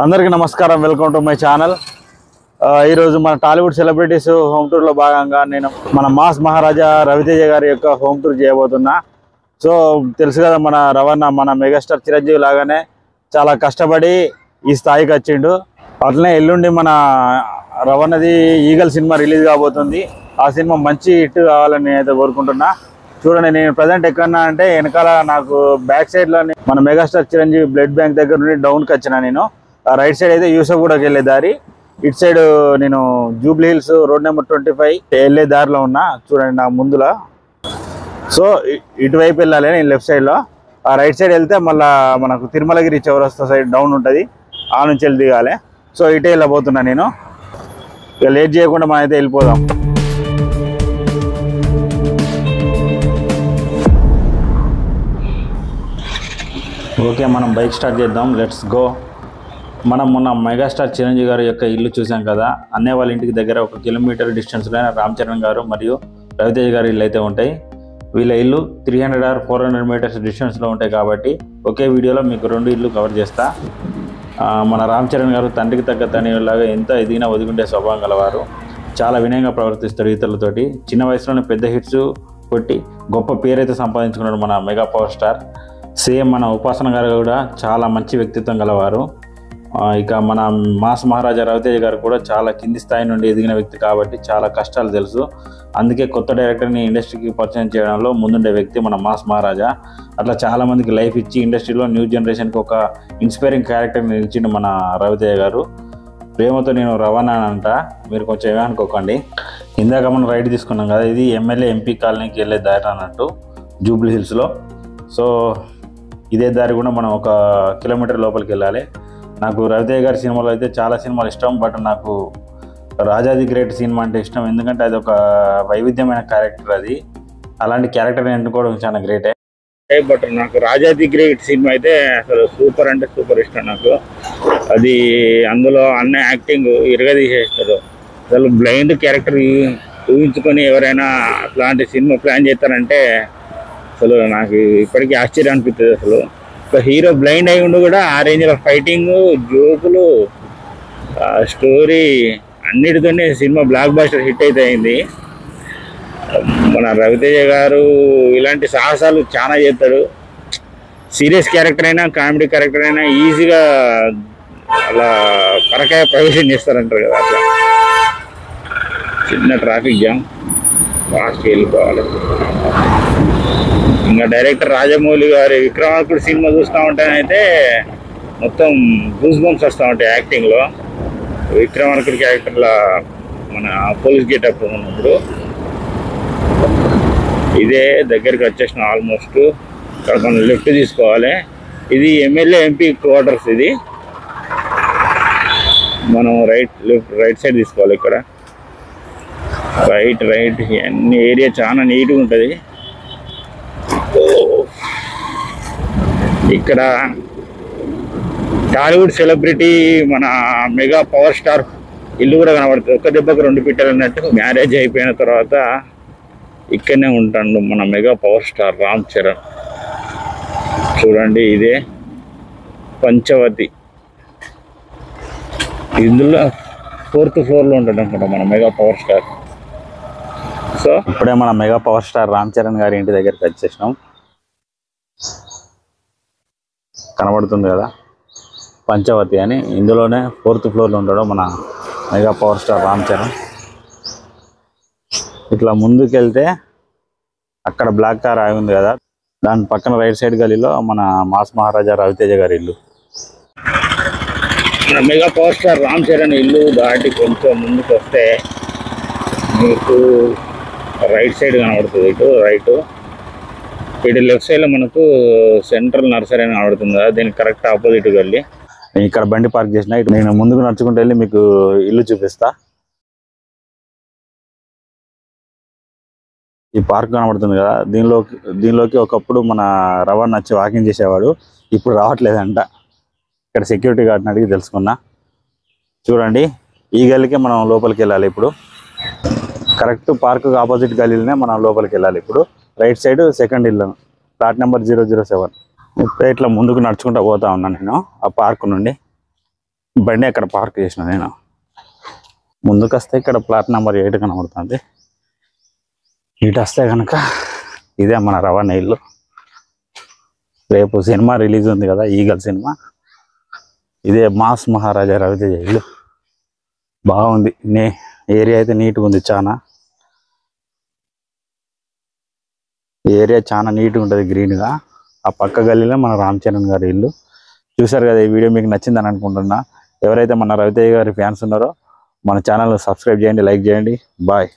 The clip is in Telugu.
అందరికీ నమస్కారం, వెల్కమ్ టు మై ఛానల్. ఈరోజు మన టాలీవుడ్ సెలబ్రిటీస్ హోమ్ టూర్లో భాగంగా నేను మన మాస్ మహారాజా రవితేజ గారి యొక్క హోమ్ టూర్ చేయబోతున్నా. సో తెలుసు కదా, మన రవణ మన మెగాస్టార్ చిరంజీవి లాగానే చాలా కష్టపడి ఈ స్థాయికి వచ్చిండు. అట్లనే ఎల్లుండి మన రవణది ఈగల్ సినిమా రిలీజ్ కాబోతుంది. ఆ సినిమా మంచి హిట్ కావాలని నేనైతే కోరుకుంటున్నా. చూడండి, నేను ప్రజెంట్ ఎక్కడన్నా అంటే వెనకాల నాకు బ్యాక్ సైడ్లో మన మెగాస్టార్ చిరంజీవి బ్లడ్ బ్యాంక్ దగ్గర నుండి డౌన్కి వచ్చిన. నేను రైట్ సైడ్ అయితే యూసఫ్గూడకి వెళ్ళే దారి, ఇటు సైడ్ నేను జూబ్లీ హిల్స్ రోడ్ నెంబర్ 25 వెళ్ళే దారిలో ఉన్నా. చూడండి నా ముందులో. సో ఇటువైపు వెళ్ళాలి నేను లెఫ్ట్ సైడ్లో. ఆ రైట్ సైడ్ వెళ్తే మళ్ళీ మనకు తిరుమలగిరి చౌరస్తా సైడ్ డౌన్ ఉంటుంది, ఆ నుంచి వెళ్ళి దిగాలి. సో ఇటే వెళ్ళబోతున్నా నేను. ఇక లేట్ చేయకుండా మనం అయితే వెళ్ళిపోదాం. ఓకే, మనం బైక్ స్టార్ట్ చేద్దాం. Let's go. మనం మొన్న మెగాస్టార్ చిరంజీవి గారి యొక్క ఇల్లు చూసాం కదా. అన్నయ్య వాళ్ళ ఇంటికి దగ్గర 1 కిలోమీటర్ డిస్టెన్స్లో రామ్ చరణ్ గారు మరియు రవితేజ గారి ఇల్లు అయితే ఉంటాయి. వీళ్ళ ఇల్లు 300 or 400 మీటర్స్ డిస్టెన్స్లో ఉంటాయి కాబట్టి ఒకే వీడియోలో మీకు 2 ఇల్లు కవర్ చేస్తా. మన రామ్ చరణ్ గారు తండ్రికి తగ్గ తనయులాగా ఎంత ఎదిగినా ఒదుగుండే స్వభావం గలవారు. చాలా వినయంగా ప్రవర్తిస్తారు ఇతరులతోటి. చిన్న వయసులోనే పెద్ద హిట్స్ కొట్టి గొప్ప పేరైతే సంపాదించుకున్నాడు మన మెగా పవర్ స్టార్. సేమ్ మన ఉపాసన గారు కూడా చాలా మంచి వ్యక్తిత్వం గలవారు. ఇక మన మాస్ మహారాజా రవితేజ గారు కూడా చాలా కింది స్థాయి నుండి ఎదిగిన వ్యక్తి కాబట్టి చాలా కష్టాలు తెలుసు. అందుకే కొత్త డైరెక్టర్ని ఇండస్ట్రీకి పరిచయం చేయడంలో ముందుండే వ్యక్తి మన మాస్ మహారాజా. అట్లా చాలామందికి లైఫ్ ఇచ్చి ఇండస్ట్రీలో న్యూ జనరేషన్కి ఒక ఇన్స్పైరింగ్ క్యారెక్టర్ని నిలిచిండు మన రవితేజ గారు. ప్రేమతో నేను రవాణా అంట, మీరు కొంచెం ఏమనుకోకండి. ఇందాక మనం రైడ్ తీసుకున్నాం కదా, ఇది ఎమ్మెల్యే ఎంపీ కాలనీకి వెళ్ళే దారి అన్నట్టు జూబ్లీ హిల్స్లో. సో ఇదే దారి కూడా మనం 1 కిలోమీటర్ లోపలికి వెళ్ళాలి. నాకు రవితేజ గారి సినిమాలో అయితే చాలా సినిమాలు ఇష్టం, బట్ నాకు రాజా ది గ్రేట్ సినిమా అంటే ఇష్టం. ఎందుకంటే అది ఒక వైవిధ్యమైన క్యారెక్టర్. అది అలాంటి క్యారెక్టర్ని ఎన్నుకోవడం చాలా గ్రేటే. బట్ నాకు రాజా ది గ్రేట్ సినిమా అయితే అసలు సూపర్ అంటే సూపర్ ఇష్టం నాకు. అది అందులో అన్న యాక్టింగ్ ఇరగదీసేస్తారు. అసలు బ్లైండ్ క్యారెక్టర్ ఊహించుకొని ఎవరైనా అట్లాంటి సినిమా ప్లాన్ చేస్తారంటే అసలు నాకు ఇప్పటికీ ఆశ్చర్యం అనిపిస్తుంది. అసలు ఒక హీరో బ్లైండ్ అయి ఉండి కూడా ఆ రేంజ్లో ఫైటింగ్, జోకులు, స్టోరీ అన్నిటితోనే సినిమా బ్లాక్ బస్టర్ హిట్ అయితే అయింది. మన రవితేజ గారు ఇలాంటి సాహసాలు చాలా చేస్తాడు. సీరియస్ క్యారెక్టర్ అయినా కామెడీ క్యారెక్టర్ అయినా ఈజీగా అలా పరకాయ ప్రవేశం చేస్తారంటారు కదా, అట్లా. చిన్న ట్రాఫిక్ జామ్, ఫాస్ట్గా వెళ్ళిపోవాలి. ఇంకా డైరెక్టర్ రాజమౌళి గారి విక్రమార్కుడు సినిమా చూస్తూ ఉంటేనైతే మొత్తం గూస్ బంప్స్ వస్తూ ఉంటాయి యాక్టింగ్లో. విక్రమార్కుడి క్యారెక్టర్లో మన పోలీస్ గెటప్ ఉన్నప్పుడు. ఇదే దగ్గరికి వచ్చేసిన ఆల్మోస్ట్. ఇక్కడ మనం లెఫ్ట్ తీసుకోవాలి. ఇది ఎమ్మెల్యే ఎంపీ క్వార్టర్స్. ఇది మనం రైట్ సైడ్ తీసుకోవాలి. ఇక్కడ రైట్ అన్ని ఏరియా చాలా నీట్గా ఉంటుంది. ఇక్కడ టాలీవుడ్ సెలబ్రిటీ మన మెగా పవర్ స్టార్ ఇల్లు కూడా కనబడుతుంది. 1 దెబ్బకు 2 పిట్టలు అన్నట్టు. మ్యారేజ్ అయిపోయిన తర్వాత ఇక్కడనే ఉంటాడు మన mega power star Ram Charan. చూడండి, ఇదే పంచవతి. ఇందులో 4th ఫ్లోర్లో ఉంటాడు అనుకుంటా మన మెగా పవర్ స్టార్. సో ఇప్పుడే మన mega power star Ram Charan గారి ఇంటి దగ్గరికి వచ్చేసినాం. కనబడుతుంది కదా పంచవతి అని. ఇందులోనే 4th ఫ్లోర్లో ఉంటాడు మన mega power star Ram Charan. ఇట్లా ముందుకెళ్తే అక్కడ బ్లాక్ కార్ ఆగి ఉంది కదా, దాని పక్కన రైట్ సైడ్ గలీలో మన మాస్ మహారాజా రవితేజ గారి ఇల్లు. మన mega power star Ram Charan ఇల్లు దాటి కొంచెం ముందుకు వస్తే మీకు రైట్ సైడ్ కనబడుతుంది. ఇటు లెఫ్ట్ సైడ్లో మనకు సెంట్రల్ నర్సరీ అని కనబడుతుంది కదా, దీనికి కరెక్ట్ ఆపోజిట్ వెళ్ళి నేను ఇక్కడ బండి పార్క్ చేసిన. ఇటు నేను ముందుకు నడుచుకుంటూ వెళ్ళి మీకు ఇల్లు చూపిస్తా. ఈ పార్క్ కనబడుతుంది కదా, దీనిలోకి ఒకప్పుడు మన రవణ వచ్చి వాకింగ్ చేసేవాడు. ఇప్పుడు రావట్లేదంట. ఇక్కడ సెక్యూరిటీ గార్డ్ని అడిగి తెలుసుకున్నా. చూడండి, ఈ గల్లీకే మనం లోపలికి వెళ్ళాలి. ఇప్పుడు కరెక్ట్ పార్క్ ఆపోజిట్ గల్లీలోనే మనం లోపలికి వెళ్ళాలి. ఇప్పుడు రైట్ సైడ్ 2nd ఇల్లు, ఫ్లాట్ నెంబర్ 007. ఇప్పుడే ఇట్లా ముందుకు నడుచుకుంటూ పోతా ఉన్నాను నేను ఆ పార్క్ నుండి. బండి అక్కడ పార్క్ చేసిన నేను. ముందుకు వస్తే ఇక్కడ ప్లాట్ నెంబర్ 8 కనబడుతుంది. ఇటు వస్తే కనుక ఇదే మన రవాణా ఇల్లు. రేపు సినిమా రిలీజ్ ఉంది కదా, ఈగల్ సినిమా. ఇదే మాస్ మహారాజా రవితేజ ఇల్లు. బాగుంది, ఏరియా అయితే నీట్గా ఉంది. ఏరియా చాలా నీట్గా ఉంటుంది, గ్రీన్గా. ఆ పక్క గల్లీలో మన రామ్ చరణ్ గారి ఇల్లు. చూసారు కదా, ఈ వీడియో మీకు నచ్చిందని అనుకుంటున్నా. ఎవరైతే మన రవితేజ గారి ఫ్యాన్స్ ఉన్నారో మన ఛానల్ని సబ్స్క్రైబ్ చేయండి, లైక్ చేయండి. బాయ్.